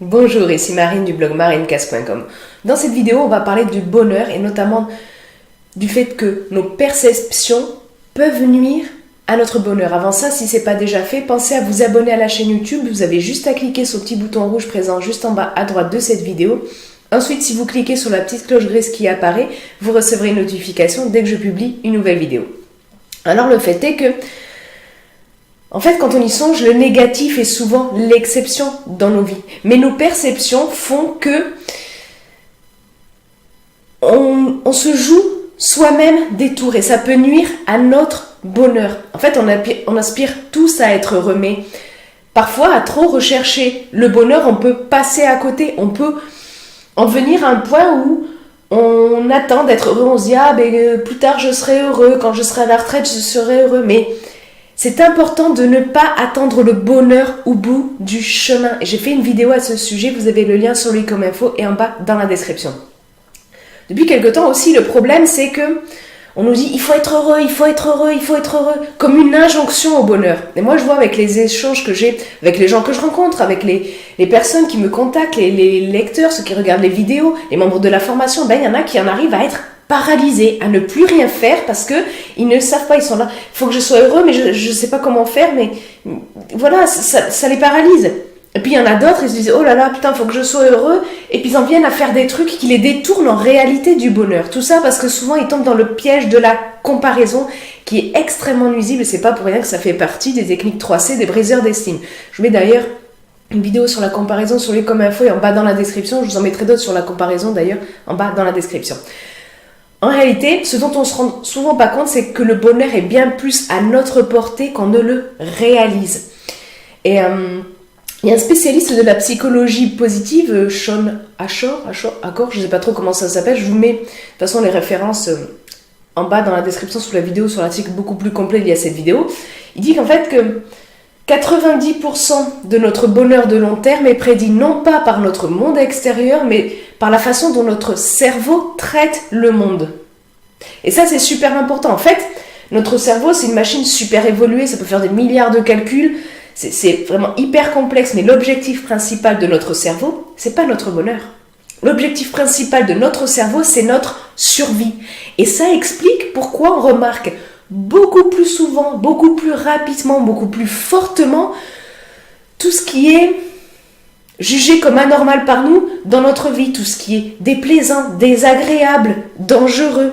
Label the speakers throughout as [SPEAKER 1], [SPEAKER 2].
[SPEAKER 1] Bonjour, ici Marine du blog marinecast.com. Dans cette vidéo, on va parler du bonheur et notamment du fait que nos perceptions peuvent nuire à notre bonheur. Avant ça, si ce n'est pas déjà fait, pensez à vous abonner à la chaîne YouTube. Vous avez juste à cliquer sur le petit bouton rouge présent juste en bas à droite de cette vidéo. Ensuite, si vous cliquez sur la petite cloche grise qui apparaît, vous recevrez une notification dès que je publie une nouvelle vidéo. Alors le fait est que en fait, quand on y songe, le négatif est souvent l'exception dans nos vies. Mais nos perceptions font que on se joue soi-même des tours et ça peut nuire à notre bonheur. En fait, on aspire tous à être heureux, mais parfois, à trop rechercher le bonheur, on peut passer à côté. On peut en venir à un point où on attend d'être heureux. On se dit, plus tard je serai heureux, quand je serai à la retraite, je serai heureux. Mais c'est important de ne pas attendre le bonheur au bout du chemin. Et j'ai fait une vidéo à ce sujet, vous avez le lien sur lui comme info et en bas dans la description. Depuis quelque temps aussi, le problème c'est que on nous dit il faut être heureux, il faut être heureux, il faut être heureux, comme une injonction au bonheur. Et moi je vois avec les échanges que j'ai, avec les gens que je rencontre, avec les personnes qui me contactent, les lecteurs, ceux qui regardent les vidéos, les membres de la formation, il y en a qui en arrivent à être paralysés, à ne plus rien faire parce que ils ne savent pas, ils sont là, il faut que je sois heureux mais je ne sais pas comment faire, mais voilà, ça les paralyse. Et puis il y en a d'autres, ils se disent oh là là, putain, il faut que je sois heureux, et puis ils en viennent à faire des trucs qui les détournent en réalité du bonheur. Tout ça parce que souvent ils tombent dans le piège de la comparaison qui est extrêmement nuisible, et c'est pas pour rien que ça fait partie des techniques 3C, des briseurs d'estime. Je mets d'ailleurs une vidéo sur la comparaison sur les comme info et en bas dans la description, je vous en mettrai d'autres sur la comparaison d'ailleurs en bas dans la description. En réalité, ce dont on se rend souvent pas compte, c'est que le bonheur est bien plus à notre portée qu'on ne le réalise. Et il y a un spécialiste de la psychologie positive, Sean Ashore, je ne sais pas trop comment ça s'appelle, je vous mets de toute façon les références en bas dans la description sous la vidéo, sur l'article beaucoup plus complet lié à cette vidéo. Il dit qu'en fait que 90% de notre bonheur de long terme est prédit non pas par notre monde extérieur, mais par la façon dont notre cerveau traite le monde. Et ça, c'est super important. En fait, notre cerveau, c'est une machine super évoluée, ça peut faire des milliards de calculs, c'est vraiment hyper complexe, mais l'objectif principal de notre cerveau, c'est pas notre bonheur. L'objectif principal de notre cerveau, c'est notre survie. Et ça explique pourquoi on remarque beaucoup plus souvent, beaucoup plus rapidement, beaucoup plus fortement tout ce qui est jugé comme anormal par nous dans notre vie, tout ce qui est déplaisant, désagréable, dangereux.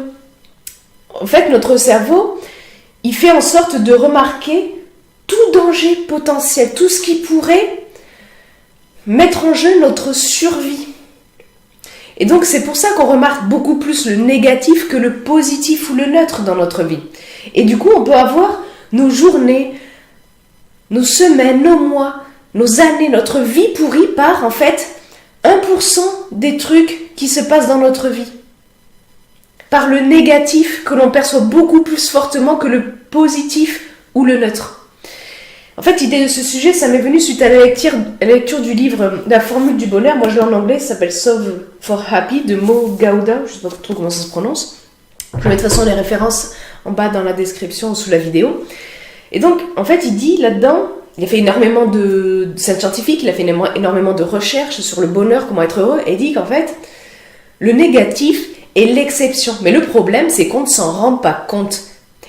[SPEAKER 1] En fait, notre cerveau, il fait en sorte de remarquer tout danger potentiel, tout ce qui pourrait mettre en jeu notre survie. Et donc c'est pour ça qu'on remarque beaucoup plus le négatif que le positif ou le neutre dans notre vie. Et du coup, on peut avoir nos journées, nos semaines, nos mois, nos années, notre vie pourrie par, en fait, 1% des trucs qui se passent dans notre vie. Par le négatif que l'on perçoit beaucoup plus fortement que le positif ou le neutre. En fait, l'idée de ce sujet, ça m'est venu suite à la lecture du livre La formule du bonheur. Moi, je l'ai en anglais, ça s'appelle Solve for Happy de Mo Gauda. Je ne sais pas trop comment ça se prononce. Je vais mettre de toute façon les références en bas dans la description sous la vidéo. Et donc, en fait, il dit là-dedans, il a fait énormément c'est un scientifique, il a fait énormément de recherches sur le bonheur, comment être heureux, et il dit qu'en fait, le négatif est l'exception. Mais le problème, c'est qu'on ne s'en rend pas compte.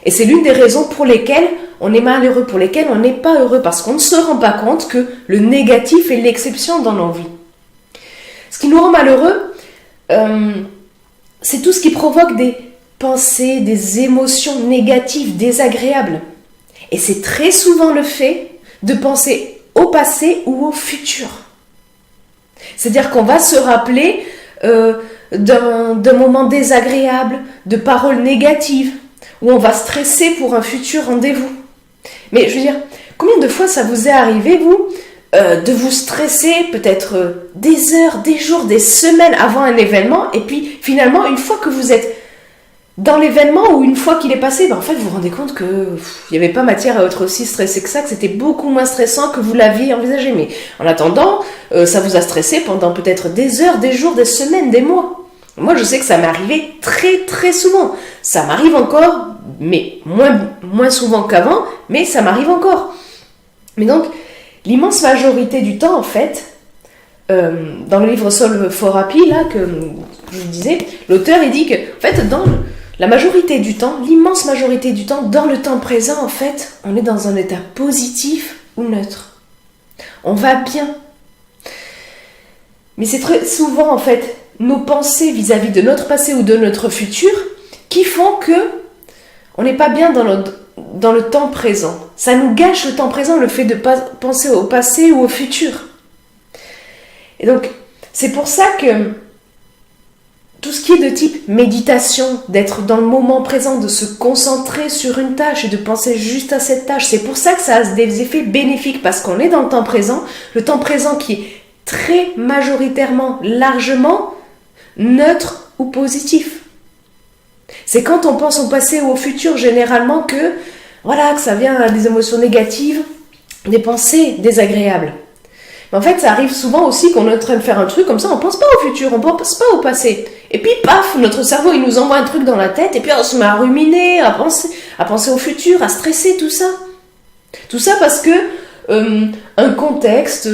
[SPEAKER 1] Et c'est l'une des raisons pour lesquelles on est malheureux, pour lesquelles on n'est pas heureux, parce qu'on ne se rend pas compte que le négatif est l'exception dans nos vies. Ce qui nous rend malheureux, c'est tout ce qui provoque des pensées, des émotions négatives, désagréables. Et c'est très souvent le fait de penser au passé ou au futur. C'est-à-dire qu'on va se rappeler d'un moment désagréable, de paroles négatives, où on va stresser pour un futur rendez-vous. Mais je veux dire, combien de fois ça vous est arrivé, vous, de vous stresser peut-être des heures, des jours, des semaines avant un événement, et puis finalement, une fois que vous êtes dans l'événement ou une fois qu'il est passé, en fait, vous vous rendez compte qu'il n'y avait pas matière à être aussi stressé que ça, que c'était beaucoup moins stressant que vous l'aviez envisagé. Mais en attendant, ça vous a stressé pendant peut-être des heures, des jours, des semaines, des mois. Moi, je sais que ça m'est arrivé très très souvent. Ça m'arrive encore, mais moins souvent qu'avant, mais ça m'arrive encore. Mais donc, l'immense majorité du temps, en fait, dans le livre Solve for Happy, là, que je vous disais, l'auteur, il dit que, en fait, dans la majorité du temps, l'immense majorité du temps, dans le temps présent, en fait, on est dans un état positif ou neutre. On va bien. Mais c'est très souvent, en fait, nos pensées vis-à-vis de notre passé ou de notre futur qui font que on n'est pas bien dans le temps présent. Ça nous gâche le temps présent, le fait de pas penser au passé ou au futur. Et donc, c'est pour ça que tout ce qui est de type méditation, d'être dans le moment présent, de se concentrer sur une tâche et de penser juste à cette tâche, c'est pour ça que ça a des effets bénéfiques, parce qu'on est dans le temps présent qui est très majoritairement, largement neutre ou positif. C'est quand on pense au passé ou au futur, généralement, que ça vient à des émotions négatives, des pensées désagréables. Mais en fait, ça arrive souvent aussi qu'on est en train de faire un truc comme ça, on pense pas au futur, on pense pas au passé. Et puis, paf, notre cerveau, il nous envoie un truc dans la tête, et puis on se met à ruminer, à penser au futur, à stresser, tout ça. Tout ça parce que un contexte,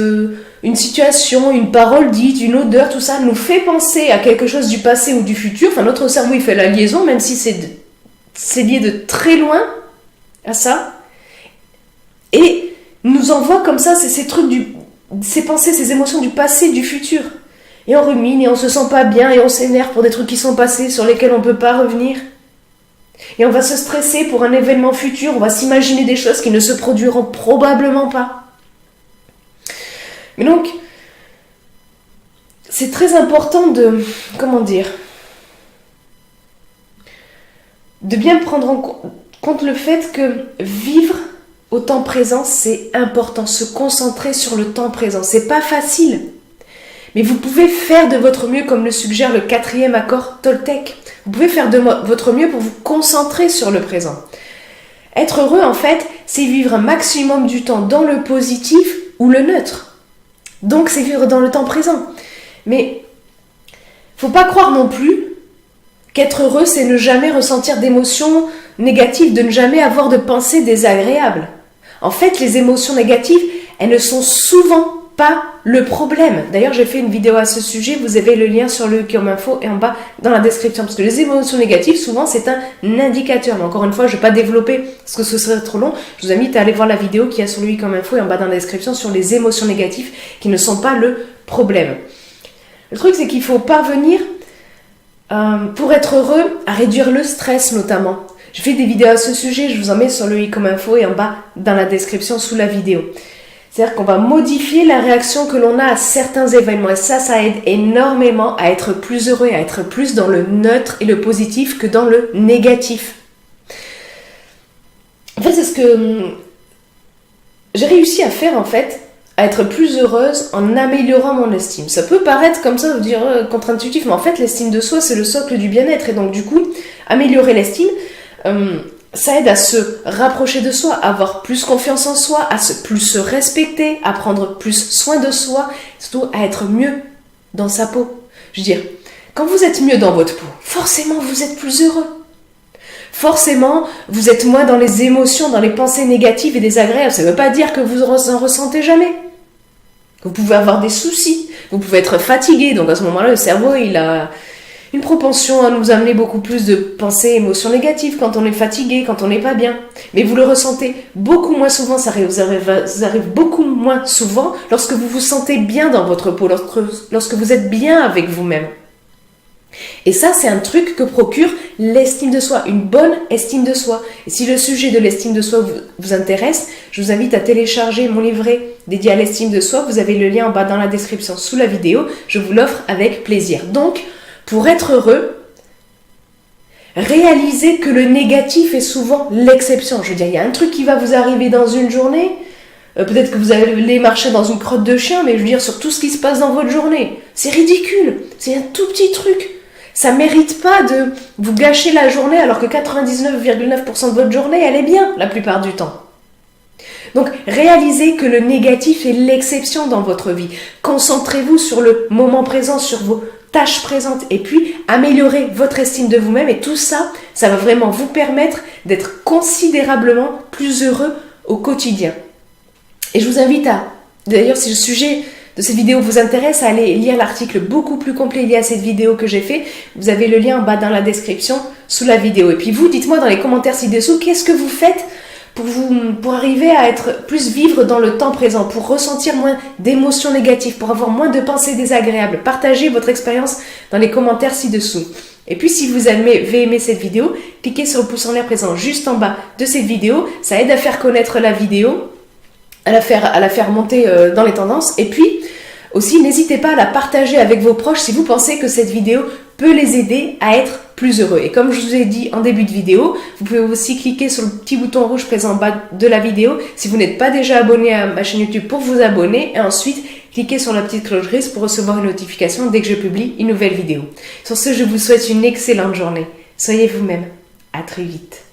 [SPEAKER 1] une situation, une parole dite, une odeur, tout ça nous fait penser à quelque chose du passé ou du futur. Enfin, notre cerveau, il fait la liaison, même si c'est lié de très loin à ça. Et nous envoie comme ça ces trucs, ces pensées, ces émotions du passé, du futur. Et on rumine, et on se sent pas bien, et on s'énerve pour des trucs qui sont passés, sur lesquels on peut pas revenir. Et on va se stresser pour un événement futur, on va s'imaginer des choses qui ne se produiront probablement pas. Mais donc, c'est très important de bien prendre en compte le fait que vivre au temps présent, c'est important, se concentrer sur le temps présent. C'est pas facile, mais vous pouvez faire de votre mieux, comme le suggère le 4e accord Toltec. Vous pouvez faire de votre mieux pour vous concentrer sur le présent. Être heureux, en fait, c'est vivre un maximum du temps dans le positif ou le neutre. Donc, c'est vivre dans le temps présent. Mais, faut pas croire non plus qu'être heureux, c'est ne jamais ressentir d'émotions négatives, de ne jamais avoir de pensées désagréables. En fait, les émotions négatives, elles ne sont souvent pas le problème. D'ailleurs, j'ai fait une vidéo à ce sujet, vous avez le lien sur le comme info et en bas dans la description. Parce que les émotions négatives, souvent, c'est un indicateur. Mais encore une fois, je ne vais pas développer parce que ce serait trop long. Je vous invite à aller voir la vidéo qu'il y a sur le comme info et en bas dans la description sur les émotions négatives qui ne sont pas le problème. Le truc, c'est qu'il faut parvenir, pour être heureux, à réduire le stress notamment. Je fais des vidéos à ce sujet, je vous en mets sur le comme info et en bas dans la description sous la vidéo. C'est-à-dire qu'on va modifier la réaction que l'on a à certains événements. Et ça aide énormément à être plus heureux, à être plus dans le neutre et le positif que dans le négatif. En fait, c'est ce que j'ai réussi à faire, en fait, à être plus heureuse en améliorant mon estime. Ça peut paraître comme ça, vous dire contre-intuitif, mais en fait, l'estime de soi, c'est le socle du bien-être. Et donc, du coup, améliorer l'estime, ça aide à se rapprocher de soi, à avoir plus confiance en soi, à plus se respecter, à prendre plus soin de soi, surtout à être mieux dans sa peau. Je veux dire, quand vous êtes mieux dans votre peau, forcément vous êtes plus heureux. Forcément, vous êtes moins dans les émotions, dans les pensées négatives et désagréables. Ça ne veut pas dire que vous en ressentez jamais. Vous pouvez avoir des soucis, vous pouvez être fatigué, donc à ce moment-là, le cerveau, il a une propension à nous amener beaucoup plus de pensées, émotions négatives quand on est fatigué, quand on n'est pas bien. Mais vous le ressentez beaucoup moins souvent, ça arrive beaucoup moins souvent lorsque vous vous sentez bien dans votre peau, lorsque vous êtes bien avec vous-même. Et ça, c'est un truc que procure l'estime de soi, une bonne estime de soi. Et si le sujet de l'estime de soi vous intéresse, je vous invite à télécharger mon livret dédié à l'estime de soi. Vous avez le lien en bas dans la description sous la vidéo. Je vous l'offre avec plaisir. Donc, pour être heureux, réalisez que le négatif est souvent l'exception. Je veux dire, il y a un truc qui va vous arriver dans une journée, peut-être que vous allez marcher dans une crotte de chien, mais je veux dire, sur tout ce qui se passe dans votre journée, c'est ridicule, c'est un tout petit truc. Ça ne mérite pas de vous gâcher la journée alors que 99,9% de votre journée, elle est bien la plupart du temps. Donc, réalisez que le négatif est l'exception dans votre vie. Concentrez-vous sur le moment présent, sur vos tâches présentes et puis améliorez votre estime de vous-même et tout ça, ça va vraiment vous permettre d'être considérablement plus heureux au quotidien. Et je vous invite à, d'ailleurs c'est le sujet de cette vidéo vous intéresse, allez lire l'article beaucoup plus complet lié à cette vidéo que j'ai fait. Vous avez le lien en bas dans la description sous la vidéo. Et puis vous, dites-moi dans les commentaires ci-dessous, qu'est-ce que vous faites pour arriver à être plus vivre dans le temps présent, pour ressentir moins d'émotions négatives, pour avoir moins de pensées désagréables. Partagez votre expérience dans les commentaires ci-dessous. Et puis si vous avez aimé cette vidéo, cliquez sur le pouce en l'air présent juste en bas de cette vidéo. Ça aide à faire connaître la vidéo, à la faire monter dans les tendances. Et puis aussi, n'hésitez pas à la partager avec vos proches si vous pensez que cette vidéo peut les aider à être plus heureux. Et comme je vous ai dit en début de vidéo, vous pouvez aussi cliquer sur le petit bouton rouge présent en bas de la vidéo si vous n'êtes pas déjà abonné à ma chaîne YouTube pour vous abonner. Et ensuite, cliquez sur la petite cloche grise pour recevoir une notification dès que je publie une nouvelle vidéo. Sur ce, je vous souhaite une excellente journée. Soyez vous-même. À très vite.